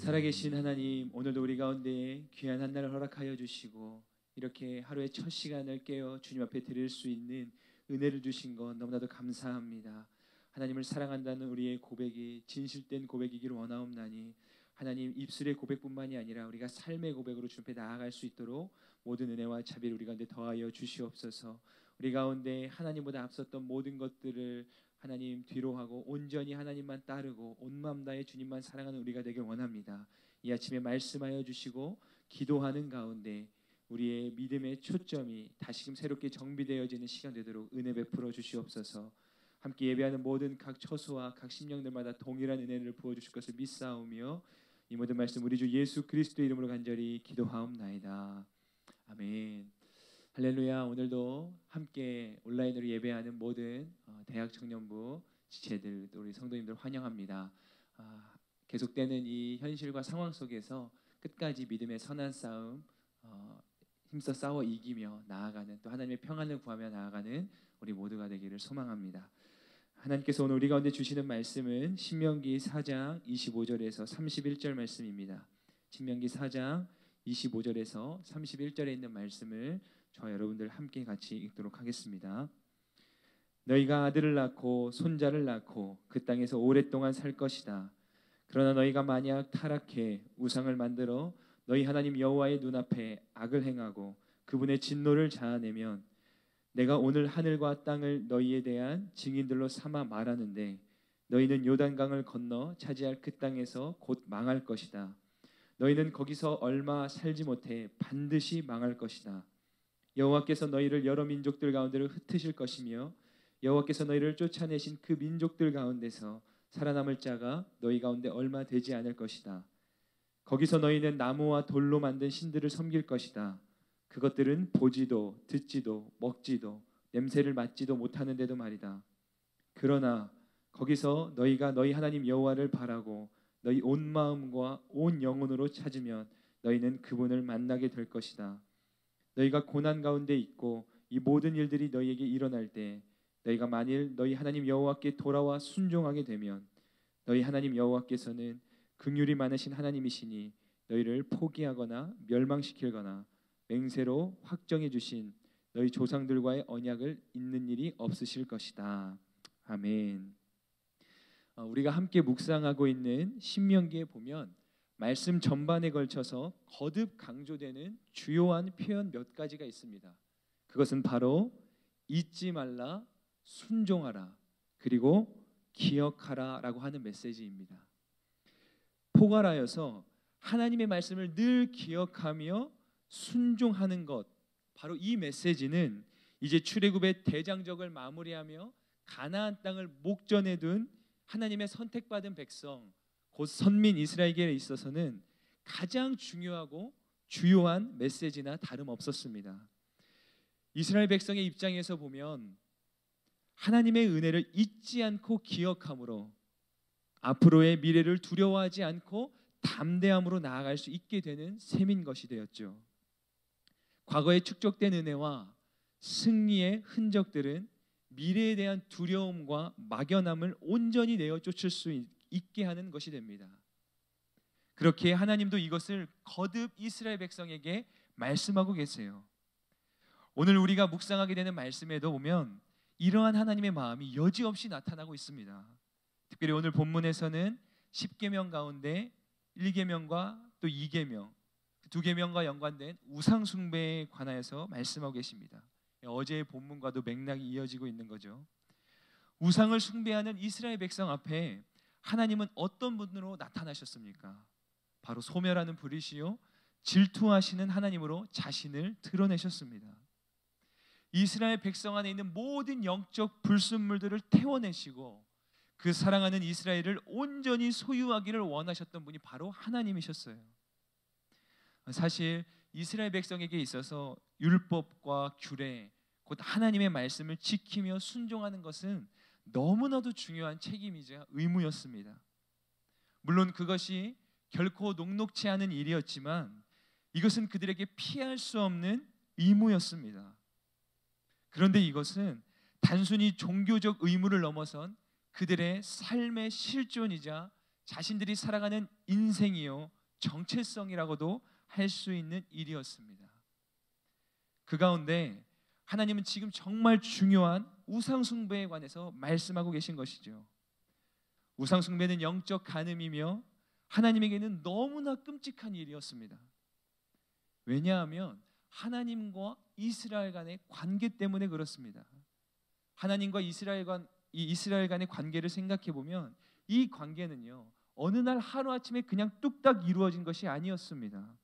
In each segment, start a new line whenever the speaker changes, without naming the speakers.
살아계신 하나님, 오늘도 우리 가운데 귀한 한 날을 허락하여 주시고 이렇게 하루의 첫 시간을 깨어 주님 앞에 드릴 수 있는 은혜를 주신 것 너무나도 감사합니다. 하나님을 사랑한다는 우리의 고백이 진실된 고백이기를 원하옵나니 하나님, 입술의 고백뿐만이 아니라 우리가 삶의 고백으로 주님 앞에 나아갈 수 있도록 모든 은혜와 자비를 우리 가운데 더하여 주시옵소서. 우리 가운데 하나님보다 앞섰던 모든 것들을 하나님 뒤로 하고 온전히 하나님만 따르고 온 마음 다해 주님만 사랑하는 우리가 되길 원합니다. 이 아침에 말씀하여 주시고 기도하는 가운데 우리의 믿음의 초점이 다시금 새롭게 정비되어지는 시간 되도록 은혜 베풀어 주시옵소서. 함께 예배하는 모든 각 처소와 각 심령들마다 동일한 은혜를 부어주실 것을 믿사오며 이 모든 말씀 우리 주 예수 그리스도의 이름으로 간절히 기도하옵나이다. 아멘. 할렐루야. 오늘도 함께 온라인으로 예배하는 모든 대학 청년부 지체들, 우리 성도님들 환영합니다. 계속되는 이 현실과 상황 속에서 끝까지 믿음의 선한 싸움 힘써 싸워 이기며 나아가는, 또 하나님의 평안을 구하며 나아가는 우리 모두가 되기를 소망합니다. 하나님께서 오늘 우리 가운데 주시는 말씀은 신명기 4장 25절에서 31절 말씀입니다. 신명기 4장 25절에서 31절에 있는 말씀을 저와 여러분들 함께 같이 읽도록 하겠습니다. 너희가 아들을 낳고 손자를 낳고 그 땅에서 오랫동안 살 것이다. 그러나 너희가 만약 타락해 우상을 만들어 너희 하나님 여호와의 눈앞에 악을 행하고 그분의 진노를 자아내면 내가 오늘 하늘과 땅을 너희에 대한 증인들로 삼아 말하는데 너희는 요단강을 건너 차지할 그 땅에서 곧 망할 것이다. 너희는 거기서 얼마 살지 못해 반드시 망할 것이다. 여호와께서 너희를 여러 민족들 가운데로 흩으실 것이며 여호와께서 너희를 쫓아내신 그 민족들 가운데서 살아남을 자가 너희 가운데 얼마 되지 않을 것이다. 거기서 너희는 나무와 돌로 만든 신들을 섬길 것이다. 그것들은 보지도 듣지도 먹지도 냄새를 맡지도 못하는데도 말이다. 그러나 거기서 너희가 너희 하나님 여호와를 바라고 너희 온 마음과 온 영혼으로 찾으면 너희는 그분을 만나게 될 것이다. 너희가 고난 가운데 있고 이 모든 일들이 너희에게 일어날 때 너희가 만일 너희 하나님 여호와께 돌아와 순종하게 되면 너희 하나님 여호와께서는 긍휼이 많으신 하나님이시니 너희를 포기하거나 멸망시키거나 맹세로 확정해 주신 너희 조상들과의 언약을 잇는 일이 없으실 것이다. 아멘. 우리가 함께 묵상하고 있는 신명기에 보면 말씀 전반에 걸쳐서 거듭 강조되는 주요한 표현 몇 가지가 있습니다. 그것은 바로 잊지 말라, 순종하라, 그리고 기억하라 라고 하는 메시지입니다. 포괄하여서 하나님의 말씀을 늘 기억하며 순종하는 것, 바로 이 메시지는 이제 출애굽의 대장적을 마무리하며 가나안 땅을 목전에 둔 하나님의 선택받은 백성, 곧 선민 이스라엘에게 있어서는 가장 중요하고 주요한 메시지나 다름없었습니다. 이스라엘 백성의 입장에서 보면 하나님의 은혜를 잊지 않고 기억함으로 앞으로의 미래를 두려워하지 않고 담대함으로 나아갈 수 있게 되는 셈인 것이 되었죠. 과거에 축적된 은혜와 승리의 흔적들은 미래에 대한 두려움과 막연함을 온전히 내어 쫓을 수 있게 하는 것이 됩니다. 그렇게 하나님도 이것을 거듭 이스라엘 백성에게 말씀하고 계세요. 오늘 우리가 묵상하게 되는 말씀에도 보면 이러한 하나님의 마음이 여지없이 나타나고 있습니다. 특별히 오늘 본문에서는 10계명 가운데 1계명과 또 2계명, 두 계명과 연관된 우상 숭배에 관하여서 말씀하고 계십니다. 어제의 본문과도 맥락이 이어지고 있는 거죠. 우상을 숭배하는 이스라엘 백성 앞에 하나님은 어떤 분으로 나타나셨습니까? 바로 소멸하는 불이시요 질투하시는 하나님으로 자신을 드러내셨습니다. 이스라엘 백성 안에 있는 모든 영적 불순물들을 태워내시고 그 사랑하는 이스라엘을 온전히 소유하기를 원하셨던 분이 바로 하나님이셨어요. 사실 이스라엘 백성에게 있어서 율법과 규례, 곧 하나님의 말씀을 지키며 순종하는 것은 너무나도 중요한 책임이자 의무였습니다. 물론 그것이 결코 녹록치 않은 일이었지만 이것은 그들에게 피할 수 없는 의무였습니다. 그런데 이것은 단순히 종교적 의무를 넘어선 그들의 삶의 실존이자 자신들이 살아가는 인생이요 정체성이라고도 할 수 있는 일이었습니다. 그 가운데 하나님은 지금 정말 중요한 우상숭배에 관해서 말씀하고 계신 것이죠. 우상숭배는 영적 간음이며 하나님에게는 너무나 끔찍한 일이었습니다. 왜냐하면 하나님과 이스라엘 간의 관계 때문에 그렇습니다. 하나님과 이스라엘 간의 관계를 생각해 보면 이 관계는요 어느 날 하루아침에 그냥 뚝딱 이루어진 것이 아니었습니다.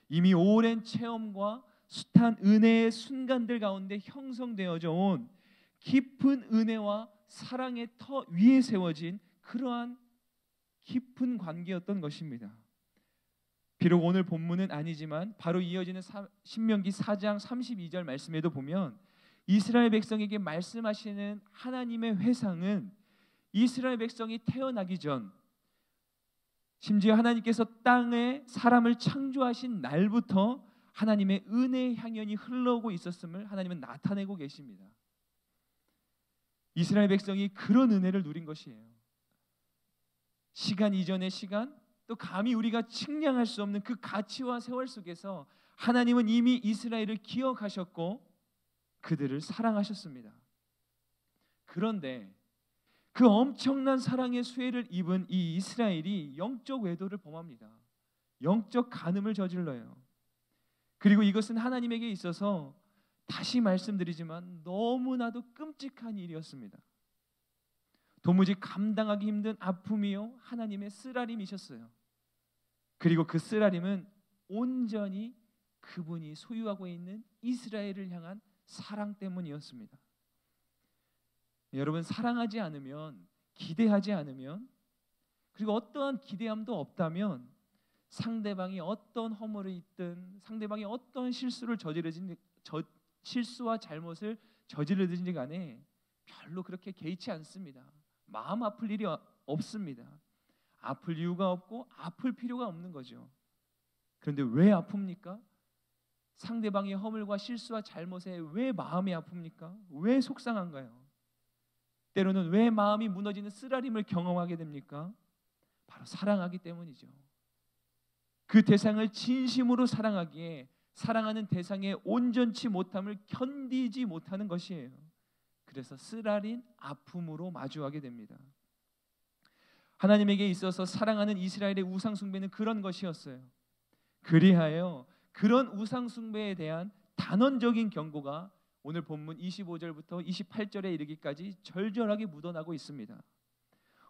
이미 오랜 체험과 숱한 은혜의 순간들 가운데 형성되어져 온 깊은 은혜와 사랑의 터 위에 세워진 그러한 깊은 관계였던 것입니다. 비록 오늘 본문은 아니지만 바로 이어지는 신명기 4장 32절 말씀에도 보면 이스라엘 백성에게 말씀하시는 하나님의 회상은 이스라엘 백성이 태어나기 전, 심지어 하나님께서 땅에 사람을 창조하신 날부터 하나님의 은혜의 향연이 흘러오고 있었음을 하나님은 나타내고 계십니다. 이스라엘 백성이 그런 은혜를 누린 것이에요. 시간 이전의 시간, 또 감히 우리가 측량할 수 없는 그 가치와 세월 속에서 하나님은 이미 이스라엘을 기억하셨고 그들을 사랑하셨습니다. 그런데 그 엄청난 사랑의 수혜를 입은 이 이스라엘이 영적 외도를 범합니다. 영적 간음을 저질러요. 그리고 이것은 하나님에게 있어서 다시 말씀드리지만 너무나도 끔찍한 일이었습니다. 도무지 감당하기 힘든 아픔이요 하나님의 쓰라림이셨어요. 그리고 그 쓰라림은 온전히 그분이 소유하고 있는 이스라엘을 향한 사랑 때문이었습니다. 여러분, 사랑하지 않으면, 기대하지 않으면, 그리고 어떠한 기대함도 없다면 상대방이 어떤 허물을 있든 상대방이 어떤 실수와 잘못을 저지르든지 간에 별로 그렇게 개의치 않습니다. 마음 아플 일이 없습니다. 아플 이유가 없고 아플 필요가 없는 거죠. 그런데 왜 아픕니까? 상대방의 허물과 실수와 잘못에 왜 마음이 아픕니까? 왜 속상한가요? 때로는 왜 마음이 무너지는 쓰라림을 경험하게 됩니까? 바로 사랑하기 때문이죠. 그 대상을 진심으로 사랑하기에 사랑하는 대상의 온전치 못함을 견디지 못하는 것이에요. 그래서 쓰라린 아픔으로 마주하게 됩니다. 하나님에게 있어서 사랑하는 이스라엘의 우상 숭배는 그런 것이었어요. 그리하여 그런 우상 숭배에 대한 단언적인 경고가 오늘 본문 25절부터 28절에 이르기까지 절절하게 묻어나고 있습니다.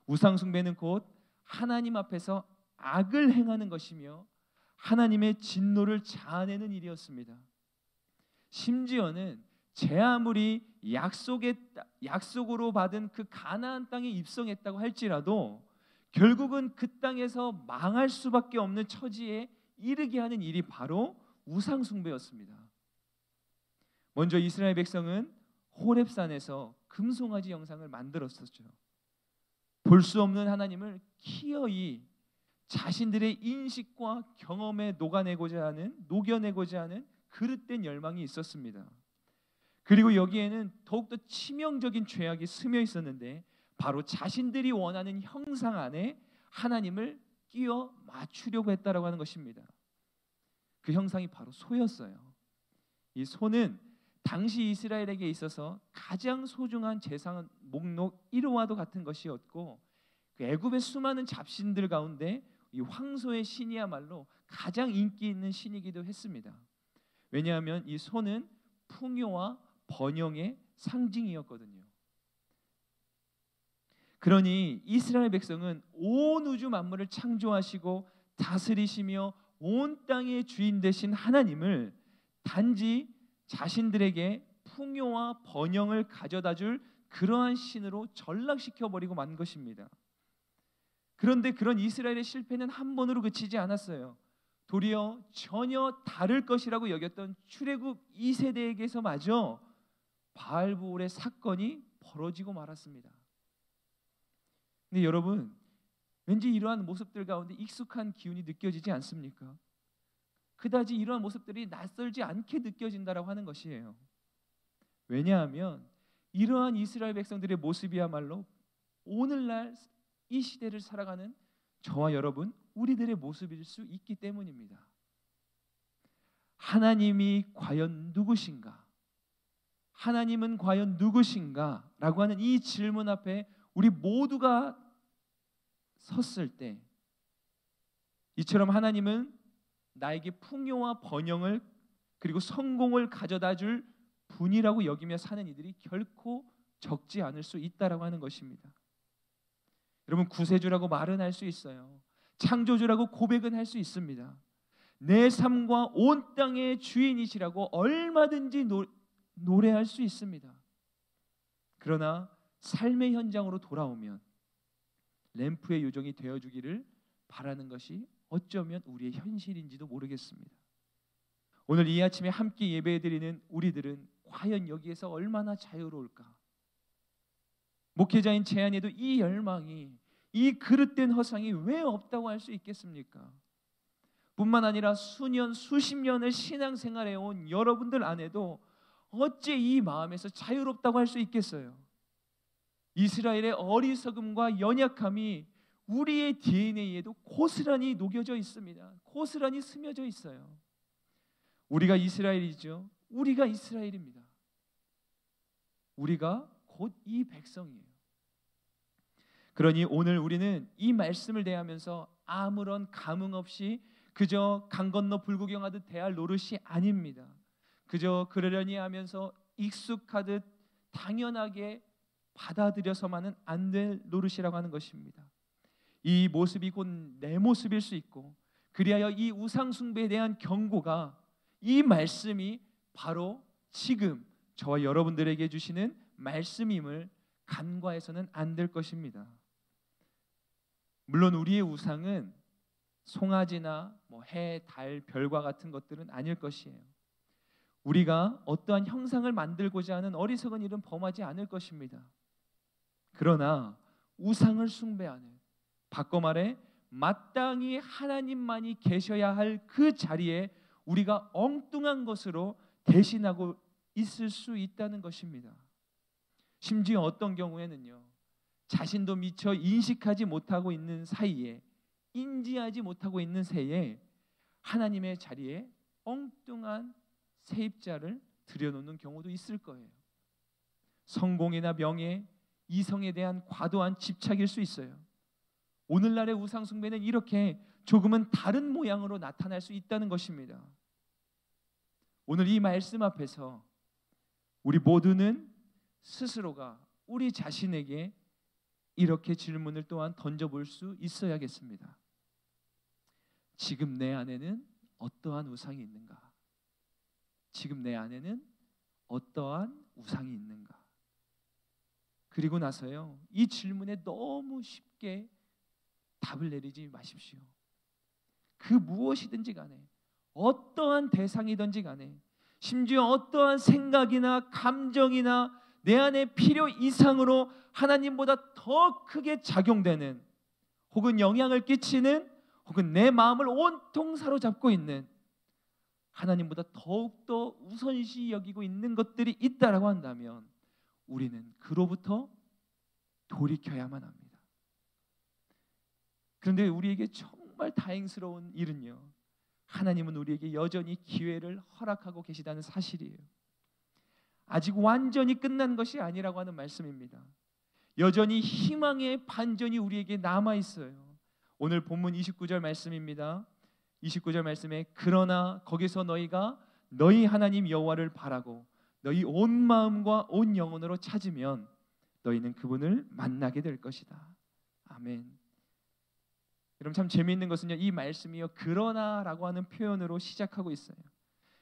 우상 숭배는 곧 하나님 앞에서 악을 행하는 것이며 하나님의 진노를 자아내는 일이었습니다. 심지어는 제 아무리 약속으로 받은 그 가나안 땅에 입성했다고 할지라도 결국은 그 땅에서 망할 수밖에 없는 처지에 이르게 하는 일이 바로 우상 숭배였습니다. 먼저 이스라엘 백성은 호렙산에서 금송아지 영상을 만들었었죠. 볼 수 없는 하나님을 기어이 자신들의 인식과 경험에 녹여내고자 하는 그릇된 열망이 있었습니다. 그리고 여기에는 더욱더 치명적인 죄악이 스며 있었는데 바로 자신들이 원하는 형상 안에 하나님을 끼워 맞추려고 했다라고 하는 것입니다. 그 형상이 바로 소였어요. 이 소는 당시 이스라엘에게 있어서 가장 소중한 재산 목록 1호와도 같은 것이었고 그 애굽의 수많은 잡신들 가운데 이 황소의 신이야말로 가장 인기 있는 신이기도 했습니다. 왜냐하면 이 소는 풍요와 번영의 상징이었거든요. 그러니 이스라엘 백성은 온 우주 만물을 창조하시고 다스리시며 온 땅의 주인 되신 하나님을 단지 자신들에게 풍요와 번영을 가져다줄 그러한 신으로 전락시켜버리고 만 것입니다. 그런데 그런 이스라엘의 실패는 한 번으로 그치지 않았어요. 도리어 전혀 다를 것이라고 여겼던 출애굽 2세대에게서마저 바알부올의 사건이 벌어지고 말았습니다. 근데 여러분, 왠지 이러한 모습들 가운데 익숙한 기운이 느껴지지 않습니까? 그다지 이러한 모습들이 낯설지 않게 느껴진다라고 하는 것이에요. 왜냐하면 이러한 이스라엘 백성들의 모습이야말로 오늘날 이 시대를 살아가는 저와 여러분 우리들의 모습일 수 있기 때문입니다. 하나님이 과연 누구신가? 하나님은 과연 누구신가? 라고 하는 이 질문 앞에 우리 모두가 섰을 때 이처럼 하나님은 나에게 풍요와 번영을 그리고 성공을 가져다 줄 분이라고 여기며 사는 이들이 결코 적지 않을 수 있다라고 하는 것입니다. 여러분, 구세주라고 말은 할 수 있어요. 창조주라고 고백은 할 수 있습니다. 내 삶과 온 땅의 주인이시라고 얼마든지 노래할 수 있습니다. 그러나 삶의 현장으로 돌아오면 램프의 요정이 되어주기를 바라는 것이 어쩌면 우리의 현실인지도 모르겠습니다. 오늘 이 아침에 함께 예배드리는 우리들은 과연 여기에서 얼마나 자유로울까? 목회자인 제 안에도 이 열망이, 이 그릇된 허상이 왜 없다고 할 수 있겠습니까? 뿐만 아니라 수년, 수십 년을 신앙생활해 온 여러분들 안에도 어째 이 마음에서 자유롭다고 할 수 있겠어요? 이스라엘의 어리석음과 연약함이 우리의 DNA에도 고스란히 녹여져 있습니다. 고스란히 스며져 있어요. 우리가 이스라엘이죠. 우리가 이스라엘입니다. 우리가 곧 이 백성이에요. 그러니 오늘 우리는 이 말씀을 대하면서 아무런 감흥 없이 그저 강 건너 불구경하듯 대할 노릇이 아닙니다. 그저 그러려니 하면서 익숙하듯 당연하게 받아들여서만은 안 될 노릇이라고 하는 것입니다. 이 모습이 곧 내 모습일 수 있고, 그리하여 이 우상 숭배에 대한 경고가, 이 말씀이 바로 지금 저와 여러분들에게 주시는 말씀임을 간과해서는 안 될 것입니다. 물론 우리의 우상은 송아지나 해, 달, 별과 같은 것들은 아닐 것이에요. 우리가 어떠한 형상을 만들고자 하는 어리석은 일은 범하지 않을 것입니다. 그러나 우상을 숭배하는, 바꿔 말해 마땅히 하나님만이 계셔야 할 그 자리에 우리가 엉뚱한 것으로 대신하고 있을 수 있다는 것입니다. 심지어 어떤 경우에는요, 자신도 미처 인식하지 못하고 있는 사이에, 인지하지 못하고 있는 새에 하나님의 자리에 엉뚱한 세입자를 들여놓는 경우도 있을 거예요. 성공이나 명예, 이성에 대한 과도한 집착일 수 있어요. 오늘날의 우상 숭배는 이렇게 조금은 다른 모양으로 나타날 수 있다는 것입니다. 오늘 이 말씀 앞에서 우리 모두는 스스로가 우리 자신에게 이렇게 질문을 또한 던져볼 수 있어야겠습니다. 지금 내 안에는 어떠한 우상이 있는가? 지금 내 안에는 어떠한 우상이 있는가? 그리고 나서요, 이 질문에 너무 쉽게 답을 내리지 마십시오. 그 무엇이든지 간에, 어떠한 대상이든지 간에, 심지어 어떠한 생각이나 감정이나 내 안에 필요 이상으로 하나님보다 더 크게 작용되는, 혹은 영향을 끼치는, 혹은 내 마음을 온통 사로잡고 있는, 하나님보다 더욱더 우선시 여기고 있는 것들이 있다라고 한다면 우리는 그로부터 돌이켜야만 합니다. 그런데 우리에게 정말 다행스러운 일은요, 하나님은 우리에게 여전히 기회를 허락하고 계시다는 사실이에요. 아직 완전히 끝난 것이 아니라고 하는 말씀입니다. 여전히 희망의 반전이 우리에게 남아 있어요. 오늘 본문 29절 말씀입니다. 29절 말씀에 그러나 거기서 너희가 너희 하나님 여호와를 바라고 너희 온 마음과 온 영혼으로 찾으면 너희는 그분을 만나게 될 것이다. 아멘. 여러분, 참 재미있는 것은요, 이 말씀이요, 그러나라고 하는 표현으로 시작하고 있어요.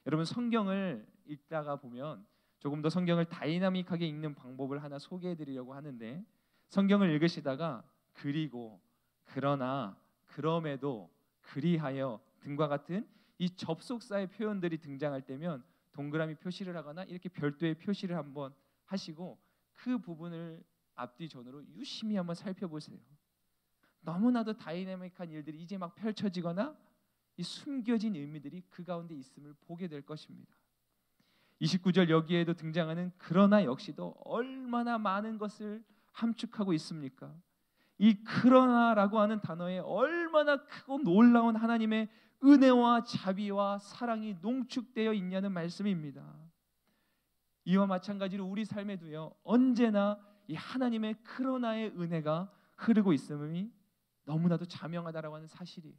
여러분, 성경을 읽다가 보면 조금 더 성경을 다이나믹하게 읽는 방법을 하나 소개해드리려고 하는데, 성경을 읽으시다가 그리고, 그러나, 그럼에도, 그리하여 등과 같은 이 접속사의 표현들이 등장할 때면 동그라미 표시를 하거나 이렇게 별도의 표시를 한번 하시고 그 부분을 앞뒤 전으로 유심히 한번 살펴보세요. 너무나도 다이내믹한 일들이 이제 막 펼쳐지거나 이 숨겨진 의미들이 그 가운데 있음을 보게 될 것입니다. 29절 여기에도 등장하는 그러나 역시도 얼마나 많은 것을 함축하고 있습니까? 이 그러나라고 하는 단어에 얼마나 크고 놀라운 하나님의 은혜와 자비와 사랑이 농축되어 있냐는 말씀입니다. 이와 마찬가지로 우리 삶에도요, 언제나 이 하나님의 그러나의 은혜가 흐르고 있음이 너무나도 자명하다라고 하는 사실이에요.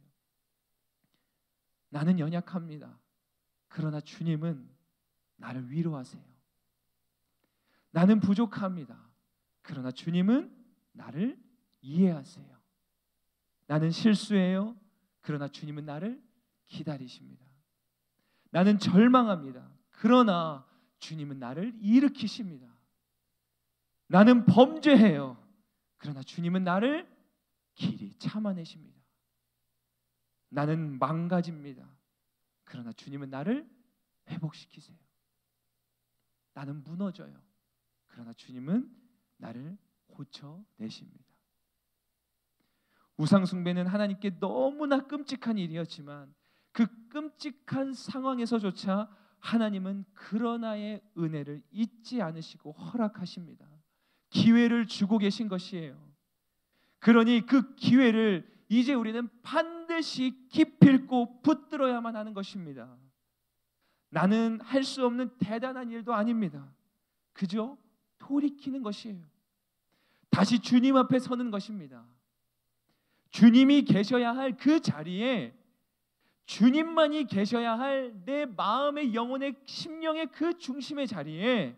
나는 연약합니다. 그러나 주님은 나를 위로하세요. 나는 부족합니다. 그러나 주님은 나를 이해하세요. 나는 실수해요. 그러나 주님은 나를 기다리십니다. 나는 절망합니다. 그러나 주님은 나를 일으키십니다. 나는 범죄해요. 그러나 주님은 나를 길이 참아내십니다. 나는 망가집니다. 그러나 주님은 나를 회복시키세요. 나는 무너져요. 그러나 주님은 나를 고쳐내십니다. 우상숭배는 하나님께 너무나 끔찍한 일이었지만 그 끔찍한 상황에서조차 하나님은 그러나의 은혜를 잊지 않으시고 허락하십니다. 기회를 주고 계신 것이에요. 그러니 그 기회를 이제 우리는 반드시 기필코 붙들어야만 하는 것입니다. 나는 할 수 없는 대단한 일도 아닙니다. 그저 돌이키는 것이에요. 다시 주님 앞에 서는 것입니다. 주님이 계셔야 할 그 자리에, 주님만이 계셔야 할 내 마음의, 영혼의, 심령의 그 중심의 자리에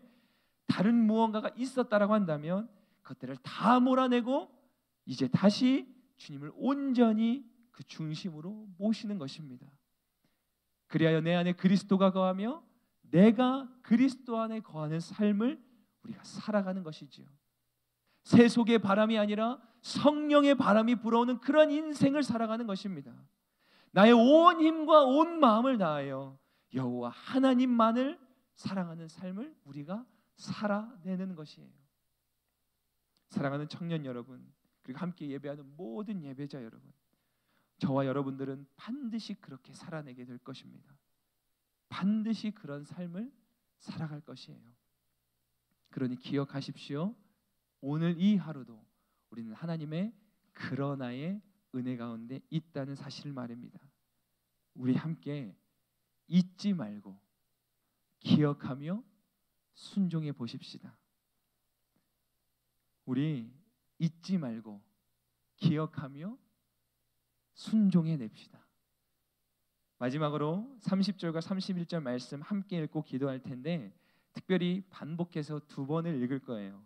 다른 무언가가 있었다라고 한다면 그것들을 다 몰아내고 이제 다시 주님을 온전히 그 중심으로 모시는 것입니다. 그리하여 내 안에 그리스도가 거하며 내가 그리스도 안에 거하는 삶을 우리가 살아가는 것이지요. 세속의 바람이 아니라 성령의 바람이 불어오는 그런 인생을 살아가는 것입니다. 나의 온 힘과 온 마음을 다하여 여호와 하나님만을 사랑하는 삶을 우리가 살아내는 것이에요. 사랑하는 청년 여러분, 그리고 함께 예배하는 모든 예배자 여러분, 저와 여러분들은 반드시 그렇게 살아내게 될 것입니다. 반드시 그런 삶을 살아갈 것이에요. 그러니 기억하십시오. 오늘 이 하루도 우리는 하나님의 그러나의 은혜 가운데 있다는 사실을 말입니다. 우리 함께 잊지 말고 기억하며 순종해 보십시다. 우리 잊지 말고 기억하며 순종해 냅시다. 마지막으로 30절과 31절 말씀 함께 읽고 기도할 텐데 특별히 반복해서 2번을 읽을 거예요.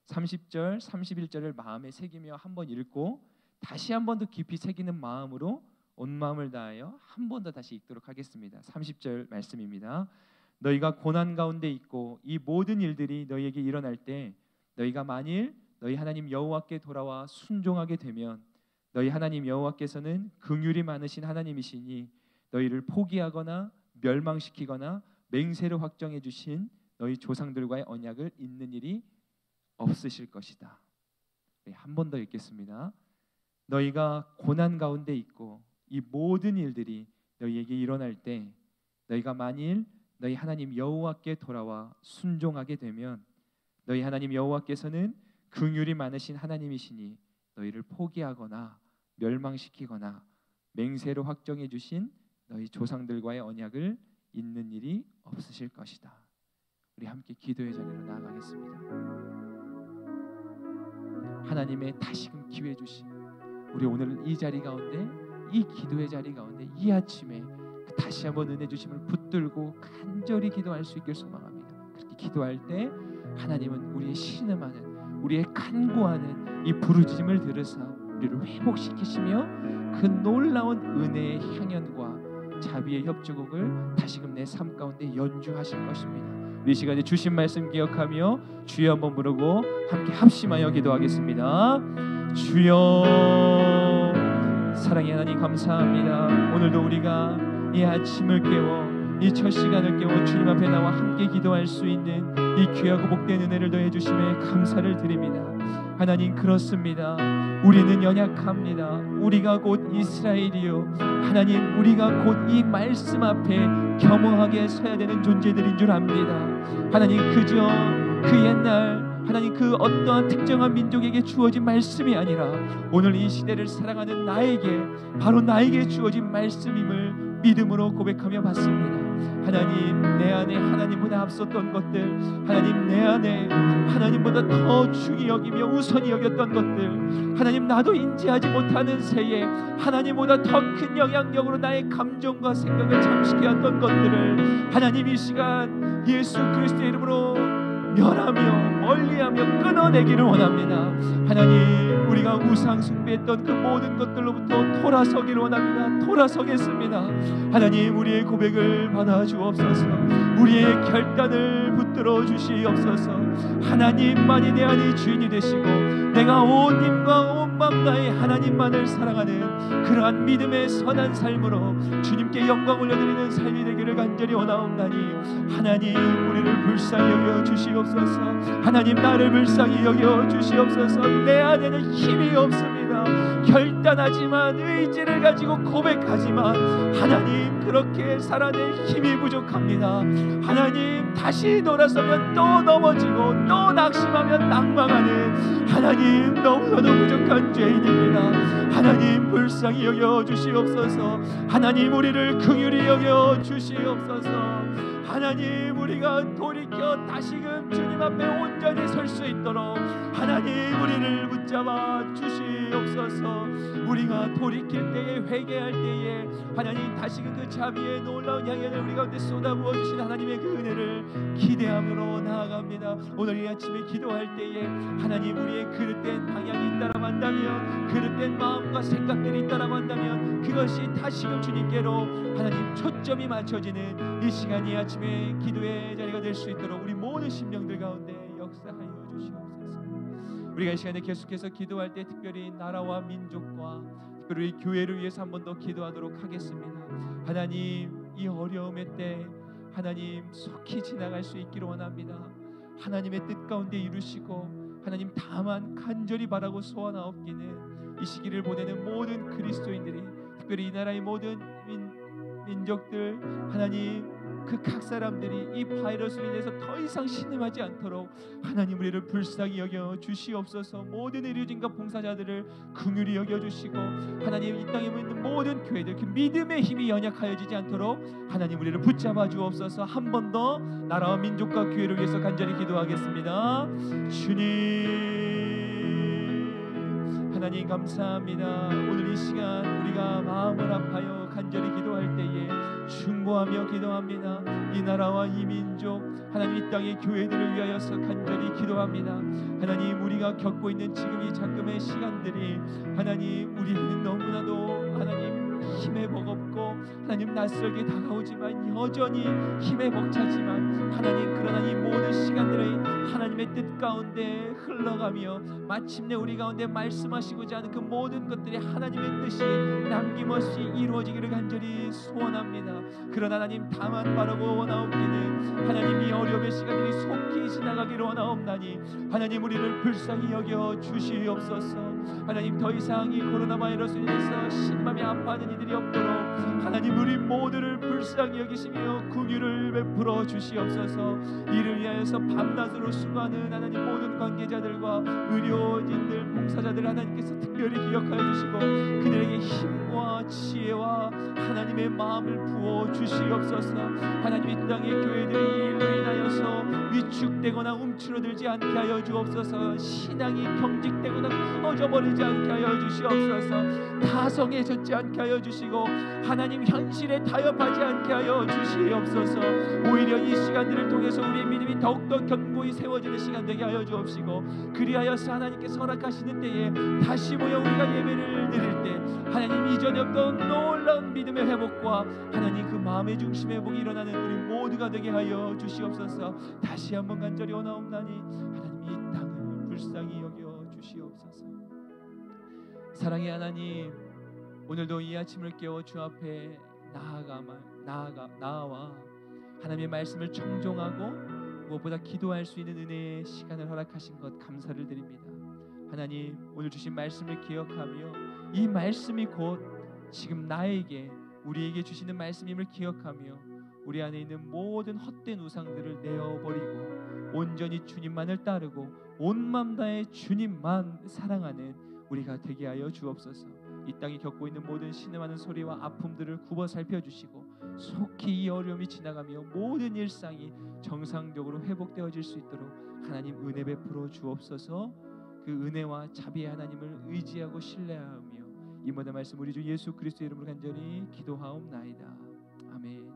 30절, 31절을 마음에 새기며 한번 읽고 다시 한 번 더 깊이 새기는 마음으로 온 마음을 다하여 한 번 더 다시 읽도록 하겠습니다. 30절 말씀입니다. 너희가 고난 가운데 있고 이 모든 일들이 너희에게 일어날 때 너희가 만일 너희 하나님 여호와께 돌아와 순종하게 되면 너희 하나님 여호와께서는 긍휼이 많으신 하나님이시니 너희를 포기하거나 멸망시키거나 맹세로 확정해 주신 너희 조상들과의 언약을 잇는 일이 없으실 것이다. 한 번 더 읽겠습니다. 너희가 고난 가운데 있고 이 모든 일들이 너희에게 일어날 때 너희가 만일 너희 하나님 여호와께 돌아와 순종하게 되면 너희 하나님 여호와께서는 긍휼이 많으신 하나님이시니 너희를 포기하거나 멸망시키거나 맹세로 확정해 주신 너희 조상들과의 언약을 잇는 일이 없으실 것이다. 우리 함께 기도의 자리로 나아가겠습니다. 하나님의 다시금 기회 주신 우리 오늘 이 자리 가운데, 이 기도의 자리 가운데 이 아침에 다시 한번 은혜 주심을 붙들고 간절히 기도할 수 있길 소망합니다. 그렇게 기도할 때 하나님은 우리의 신음하는, 우리의 간구하는 이 부르짖음을 들으사 우리를 회복시키시며 그 놀라운 은혜의 향연과 자비의 협조곡을 다시금 내 삶 가운데 연주하실 것입니다. 이 시간에 주신 말씀 기억하며 주여 한번 부르고 함께 합심하여 기도하겠습니다. 주여, 사랑의 하나님 감사합니다. 오늘도 우리가 이 아침을 깨워 이 첫 시간을 깨워 주님 앞에 나와 함께 기도할 수 있는 이 귀하고 복된 은혜를 더해 주심에 감사를 드립니다. 하나님, 그렇습니다. 우리는 연약합니다. 우리가 곧 이스라엘이요, 하나님, 우리가 곧 이 말씀 앞에 겸허하게 서야 되는 존재들인 줄 압니다. 하나님, 그저 그 옛날 하나님 그 어떠한 특정한 민족에게 주어진 말씀이 아니라 오늘 이 시대를 살아가는 나에게, 바로 나에게 주어진 말씀임을 믿음으로 고백하며 받습니다. 하나님, 내 안에 하나님보다 앞섰던 것들, 하나님 내 안에 하나님보다 더 중히 여기며 우선히 여겼던 것들, 하나님 나도 인지하지 못하는 새에 하나님보다 더 큰 영향력으로 나의 감정과 생각을 잠식해왔던 것들을 하나님 이 시간 예수 그리스도의 이름으로 멸하며 멀리하며 끊어내기를 원합니다. 하나님, 우리가 우상 숭배했던 그 모든 것들로부터 돌아서기를 원합니다. 돌아서겠습니다. 하나님, 우리의 고백을 받아주옵소서. 우리의 결단을 붙들어 주시옵소서. 하나님만이 내 안의 주인이 되시고 내가 온 힘과 온 마음 다해 하나님만을 사랑하는 그러한 믿음의 선한 삶으로 주님께 영광 올려드리는 삶이 되기를 간절히 원하옵나니 하나님, 우리를 불쌍히 여겨 주시옵소서. 하나님, 나를 불쌍히 여겨 주시옵소서. 내 안에는 힘이 없습니다. 결단하지만, 의지를 가지고 고백하지만 하나님, 그렇게 살아낼 힘이 부족합니다. 하나님, 다시 돌아서면 또 넘어지고 또 낙심하면 낙망하는 하나님, 너무나도 부족한 죄인입니다. 하나님, 불쌍히 여겨 주시옵소서. 하나님, 우리를 긍휼히 여겨 주시옵소서. 하나님, 우리가 돌이켜 다시금 주님 앞에 온전히 설 수 있도록 하나님, 우리를 붙잡아 주시옵소서. 우리가 돌이킬 때에, 회개할 때에 하나님, 다시금 그 자비의 놀라운 양해를 우리 가운데 쏟아부어 주신 하나님의 그 은혜를 기대함으로 나아갑니다. 오늘 이 아침에 기도할 때에 하나님, 우리의 그릇된 방향이 있다라고 한다면, 그릇된 마음과 생각들이 있다라고 한다면 그것이 다시금 주님께로 하나님 초점이 맞춰지는 이 시간, 이 아침에 기도의 자리가 될 수 있도록 우리 모든 심령들 가운데 역사하여 주시옵소서. 우리가 이 시간에 계속해서 기도할 때 특별히 나라와 민족과 특별히 우리 교회를 위해서 한 번 더 기도하도록 하겠습니다. 하나님, 이 어려움의 때 하나님 속히 지나갈 수 있기를 원합니다. 하나님의 뜻 가운데 이루시고 하나님, 다만 간절히 바라고 소원하옵기는 이 시기를 보내는 모든 그리스도인들이, 특별히 이 나라의 모든 민족들, 하나님 그 각 사람들이 이 바이러스로 인해서 더 이상 신음하지 않도록 하나님, 우리를 불쌍히 여겨 주시옵소서. 모든 의료진과 봉사자들을 긍휼히 여겨 주시고 하나님, 이 땅에 있는 모든 교회들 그 믿음의 힘이 연약하여지지 않도록 하나님, 우리를 붙잡아 주옵소서. 한 번 더 나라와 민족과 교회를 위해서 간절히 기도하겠습니다. 주님, 하나님 감사합니다. 오늘 이 시간 우리가 마음을 아파요 간절히 기도할 때에 중보하며 기도합니다. 이 나라와 이 민족, 하나님 이 땅의 교회들을 위하여서 간절히 기도합니다. 하나님, 우리가 겪고 있는 지금 이 잠깐의 시간들이 하나님, 우리에게는 너무나도 하나님 힘에 버겁고 하나님 낯설게 다가오지만 여전히 힘에 벅차지만 하나님, 그러나 이 모든 시간들의 하나님의 뜻 가운데 흘러가며 마침내 우리 가운데 말씀하시고자 하는 그 모든 것들이 하나님의 뜻이 남김없이 이루어지기를 간절히 소원합니다. 그러나 하나님, 다만 바라고 원하옵기는 하나님, 이 어려움의 시간들이 속히 지나가기를 원하옵나니 하나님, 우리를 불쌍히 여겨 주시옵소서. 하나님, 더 이상 이 코로나 바이러스로 인해서 심하게 아파하는 이들이 없도록 하나님, 우리 모두를 불쌍히 여기시며 긍휼을 베풀어 주시옵소서. 이를 위하여서 밤낮으로 수고하는 하나님 모든 관계자들과 의료진들, 봉사자들 하나님께서 특별히 기억하여 주시고 그들에게 힘과 지혜와 하나님의 마음을 부어 주시옵소서. 하나님, 이 땅의 교회들이 일로 인하여서 위축되거나 움츠러들지 않게 하여 주옵소서. 신앙이 경직되거나 끊어져버리지 않게 하여 주시옵소서. 타성해졌지 않게 하여 주시고 하나님, 현실에 타협하지 않게 하여 주시옵소서. 오히려 이 시간들을 통해서 우리의 믿음이 더욱더 견고히 세워지는 시간 되게 하여 주옵시고 그리하여서 하나님께서 허락하시는 때에 다시 모여 우리가 예배를 드릴 때 하나님, 이전에 없던 놀라운 믿음의 회복과 하나님 그 마음의 중심 회복이 일어나는 우리 모두가 되게 하여 주시옵소서. 다시 한번 간절히 원하옵나니 하나님, 이 땅을 불쌍히 여겨 주시옵소서. 사랑의 하나님, 오늘도 이 아침을 깨워 주 앞에 나아와 하나님의 말씀을 청종하고 무엇보다 기도할 수 있는 은혜의 시간을 허락하신 것 감사를 드립니다. 하나님, 오늘 주신 말씀을 기억하며 이 말씀이 곧 지금 나에게, 우리에게 주시는 말씀임을 기억하며 우리 안에 있는 모든 헛된 우상들을 내어버리고 온전히 주님만을 따르고 온 맘 다해 주님만 사랑하는 우리가 되게 하여 주옵소서. 이 땅이 겪고 있는 모든 신음하는 소리와 아픔들을 굽어 살펴주시고 속히 이 어려움이 지나가며 모든 일상이 정상적으로 회복되어질 수 있도록 하나님 은혜 베풀어 주옵소서. 그 은혜와 자비의 하나님을 의지하고 신뢰하며 이 모든 말씀 우리 주 예수 그리스도의 이름으로 간절히 기도하옵나이다. 아멘.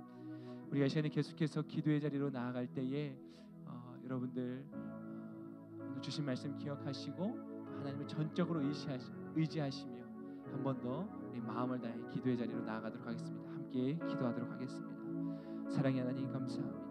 우리가 이 시간에 계속해서 기도의 자리로 나아갈 때에 여러분들 오늘 주신 말씀 기억하시고 하나님을 전적으로 의지하시며 한 번 더 우리 마음을 다해 기도의 자리로 나아가도록 하겠습니다. 함께 기도하도록 하겠습니다. 사랑의 하나님 감사합니다.